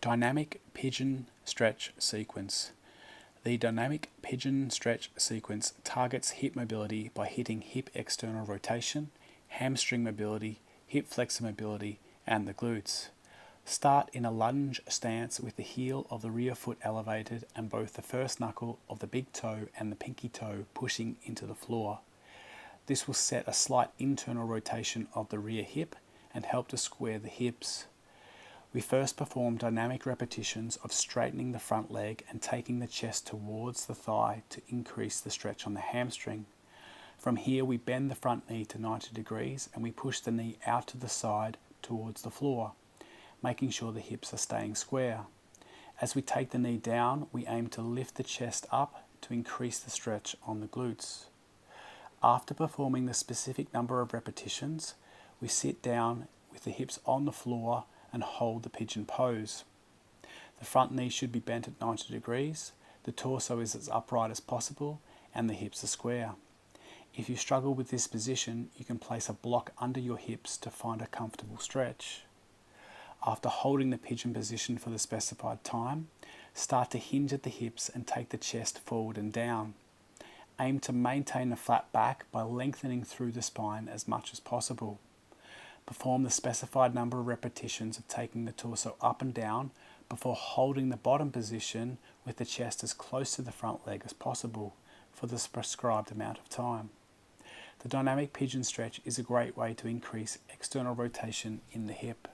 Dynamic Pigeon Stretch Sequence. The dynamic pigeon stretch sequence targets hip mobility by hitting hip external rotation, hamstring mobility, hip flexor mobility, and the glutes. Start in a lunge stance with the heel of the rear foot elevated and both the first knuckle of the big toe and the pinky toe pushing into the floor. This will set a slight internal rotation of the rear hip and help to square the hips. We first perform dynamic repetitions of straightening the front leg and taking the chest towards the thigh to increase the stretch on the hamstring. From here we bend the front knee to 90 degrees and we push the knee out to the side towards the floor, making sure the hips are staying square. As we take the knee down, we aim to lift the chest up to increase the stretch on the glutes. After performing the specific number of repetitions, we sit down with the hips on the floor and hold the pigeon pose. The front knee should be bent at 90 degrees, the torso is as upright as possible, and the hips are square. If you struggle with this position, you can place a block under your hips to find a comfortable stretch. After holding the pigeon position for the specified time, start to hinge at the hips and take the chest forward and down. Aim to maintain a flat back by lengthening through the spine as much as possible. Perform the specified number of repetitions of taking the torso up and down before holding the bottom position with the chest as close to the front leg as possible for the prescribed amount of time. The dynamic pigeon stretch is a great way to increase external rotation in the hip.